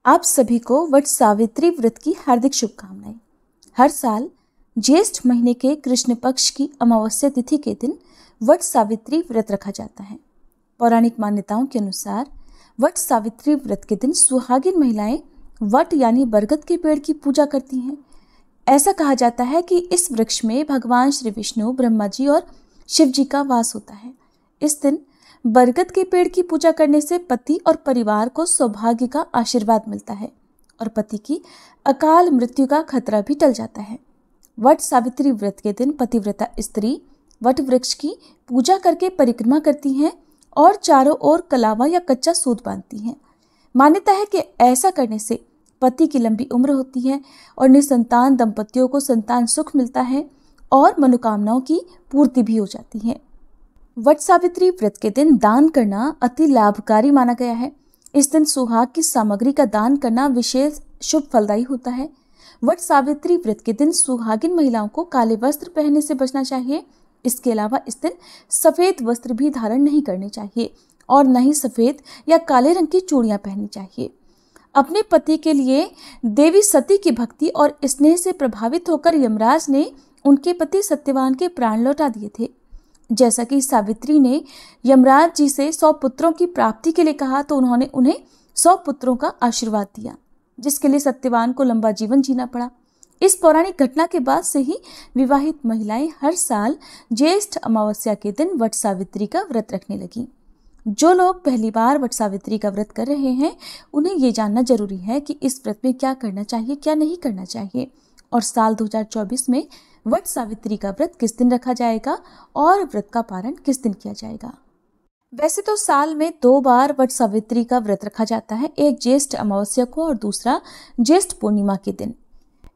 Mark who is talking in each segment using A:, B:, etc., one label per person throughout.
A: आप सभी को वट सावित्री व्रत की हार्दिक शुभकामनाएं। हर साल ज्येष्ठ महीने के कृष्ण पक्ष की अमावस्या तिथि के दिन वट सावित्री व्रत रखा जाता है। पौराणिक मान्यताओं के अनुसार वट सावित्री व्रत के दिन सुहागिन महिलाएं वट यानी बरगद के पेड़ की पूजा करती हैं। ऐसा कहा जाता है कि इस वृक्ष में भगवान श्री विष्णु, ब्रह्मा जी और शिव जी का वास होता है। इस दिन बरगद के पेड़ की पूजा करने से पति और परिवार को सौभाग्य का आशीर्वाद मिलता है और पति की अकाल मृत्यु का खतरा भी टल जाता है। वट सावित्री व्रत के दिन पतिव्रता स्त्री वट वृक्ष की पूजा करके परिक्रमा करती हैं और चारों ओर कलावा या कच्चा सूत बांधती हैं। मान्यता है कि ऐसा करने से पति की लंबी उम्र होती है और निसंतान दंपतियों को संतान सुख मिलता है और मनोकामनाओं की पूर्ति भी हो जाती है। वट सावित्री व्रत के दिन दान करना अति लाभकारी माना गया है। इस दिन सुहाग की सामग्री का दान करना विशेष शुभ फलदायी होता है। वट सावित्री व्रत के दिन सुहागिन महिलाओं को काले वस्त्र पहनने से बचना चाहिए। इसके अलावा इस दिन सफेद वस्त्र भी धारण नहीं करने चाहिए और न ही सफेद या काले रंग की चूड़ियां पहननी चाहिए। अपने पति के लिए देवी सती की भक्ति और स्नेह से प्रभावित होकर यमराज ने उनके पति सत्यवान के प्राण लौटा दिए थे। जैसा कि सावित्री ने यमराज जी से 100 पुत्रों की प्राप्ति के लिए कहा तो उन्होंने उन्हें 100 पुत्रों का आशीर्वाद दिया, जिसके लिए सत्यवान को लंबा जीवन जीना पड़ा। इस पौराणिक घटना के बाद से ही विवाहित महिलाएं हर साल ज्येष्ठ अमावस्या के दिन वट सावित्री का व्रत रखने लगी। जो लोग पहली बार वट सावित्री का व्रत कर रहे हैं उन्हें ये जानना जरूरी है कि इस व्रत में क्या करना चाहिए, क्या नहीं करना चाहिए और साल 2024 में वट सावित्री का व्रत किस दिन रखा जाएगा और व्रत का पारण किस दिन किया जाएगा। वैसे तो साल में 2 बार वट सावित्री का व्रत रखा जाता है, एक ज्येष्ठ अमावस्या को और दूसरा ज्येष्ठ पूर्णिमा के दिन।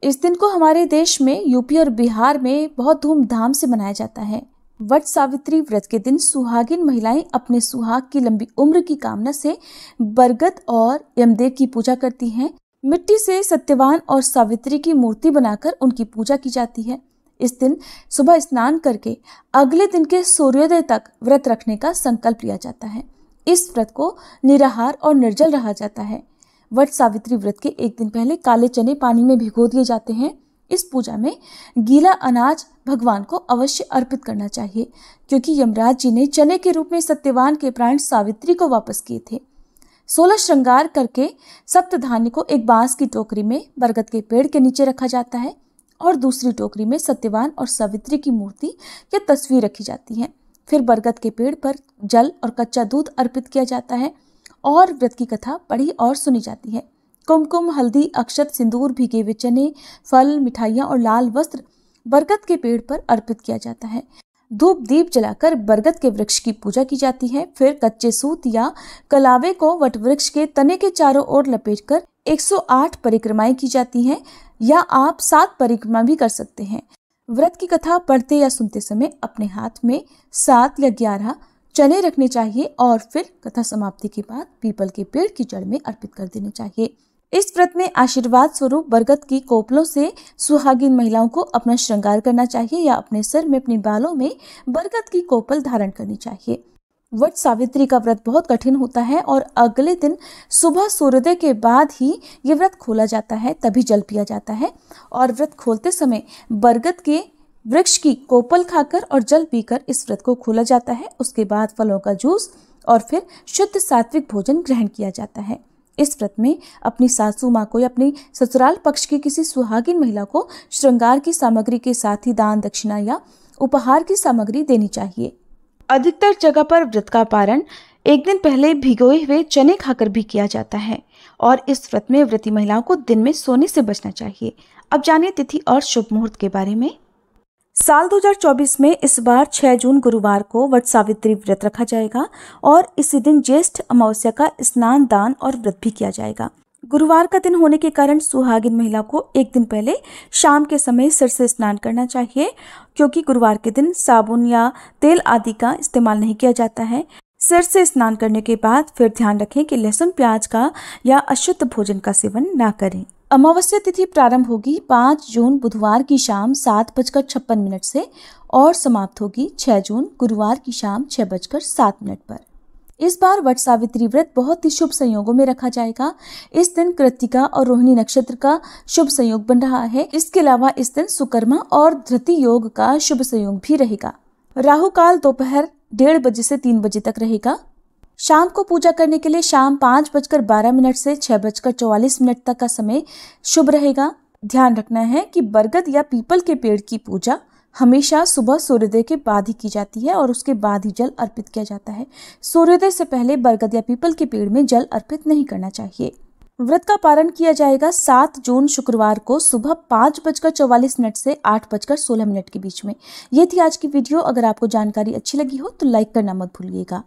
A: इस दिन को हमारे देश में यूपी और बिहार में बहुत धूमधाम से मनाया जाता है। वट सावित्री व्रत के दिन सुहागिन महिलाएं अपने सुहाग की लंबी उम्र की कामना से बरगद और यमदेव की पूजा करती हैं। मिट्टी से सत्यवान और सावित्री की मूर्ति बनाकर उनकी पूजा की जाती है। इस दिन सुबह स्नान करके अगले दिन के सूर्योदय तक व्रत रखने का संकल्प लिया जाता है। इस व्रत को निराहार और निर्जल रहा जाता है। वट सावित्री व्रत के एक दिन पहले काले चने पानी में भिगो दिए जाते हैं। इस पूजा में गीला अनाज भगवान को अवश्य अर्पित करना चाहिए, क्योंकि यमराज जी ने चने के रूप में सत्यवान के प्राण सावित्री को वापस किए थे। 16 श्रृंगार करके सप्त धान्य को एक बांस की टोकरी में बरगद के पेड़ के नीचे रखा जाता है और दूसरी टोकरी में सत्यवान और सावित्री की मूर्ति या तस्वीर रखी जाती है। फिर बरगद के पेड़ पर जल और कच्चा दूध अर्पित किया जाता है और व्रत की कथा पढ़ी और सुनी जाती है। कुमकुम, हल्दी, अक्षत, सिंदूर, भीगे हुए चने, फल, मिठाइयाँ और लाल वस्त्र बरगद के पेड़ पर अर्पित किया जाता है। धूप दीप जलाकर बरगद के वृक्ष की पूजा की जाती है। फिर कच्चे सूत या कलावे को वट वृक्ष के तने के चारों ओर लपेटकर 108 परिक्रमाएं की जाती हैं या आप 7 परिक्रमा भी कर सकते हैं। व्रत की कथा पढ़ते या सुनते समय अपने हाथ में 7 या 11 चने रखने चाहिए और फिर कथा समाप्ति के बाद पीपल के पेड़ की जड़ में अर्पित कर देने चाहिए। इस व्रत में आशीर्वाद स्वरूप बरगद की कोपलों से सुहागिन महिलाओं को अपना श्रृंगार करना चाहिए या अपने सिर में, अपने बालों में बरगद की कोपल धारण करनी चाहिए। वट सावित्री का व्रत बहुत कठिन होता है और अगले दिन सुबह सूर्योदय के बाद ही ये व्रत खोला जाता है, तभी जल पिया जाता है और व्रत खोलते समय बरगद के वृक्ष की कोपल खाकर और जल पीकर इस व्रत को खोला जाता है। उसके बाद फलों का जूस और फिर शुद्ध सात्विक भोजन ग्रहण किया जाता है। इस व्रत में अपनी सासू माँ को या अपनी ससुराल पक्ष की किसी सुहागिन महिला को श्रृंगार की सामग्री के साथ ही दान, दक्षिणा या उपहार की सामग्री देनी चाहिए। अधिकतर जगह पर व्रत का पारण एक दिन पहले भिगोए हुए चने खाकर भी किया जाता है और इस व्रत में व्रती महिलाओं को दिन में सोने से बचना चाहिए। अब जानिए तिथि और शुभ मुहूर्त के बारे में। साल 2024 में इस बार 6 जून गुरुवार को वट सावित्री व्रत रखा जाएगा और इसी दिन ज्येष्ठ अमावस्या का स्नान, दान और व्रत भी किया जाएगा। गुरुवार का दिन होने के कारण सुहागिन महिला को एक दिन पहले शाम के समय सिर से स्नान करना चाहिए, क्योंकि गुरुवार के दिन साबुन या तेल आदि का इस्तेमाल नहीं किया जाता है। सिर से स्नान करने के बाद फिर ध्यान रखें कि लहसुन, प्याज का या अशुद्ध भोजन का सेवन ना करें। अमावस्या तिथि प्रारंभ होगी 5 जून बुधवार की शाम 7:56 से और समाप्त होगी 6 जून गुरुवार की शाम 6:07 पर। इस बार वट सावित्री व्रत बहुत ही शुभ संयोगों में रखा जाएगा। इस दिन कृत्तिका और रोहिणी नक्षत्र का शुभ संयोग बन रहा है। इसके अलावा इस दिन सुकर्मा और धृति योग का शुभ संयोग भी रहेगा। राहु काल दोपहर 1:30 बजे से 3 बजे तक रहेगा। शाम को पूजा करने के लिए शाम 5:12 से 6:44 तक का समय शुभ रहेगा। ध्यान रखना है कि बरगद या पीपल के पेड़ की पूजा हमेशा सुबह सूर्योदय के बाद ही की जाती है और उसके बाद ही जल अर्पित किया जाता है। सूर्योदय से पहले बरगद या पीपल के पेड़ में जल अर्पित नहीं करना चाहिए। व्रत का पारण किया जाएगा 7 जून शुक्रवार को सुबह 5:44 से 8:16 के बीच में। ये थी आज की वीडियो। अगर आपको जानकारी अच्छी लगी हो तो लाइक करना मत भूलिएगा।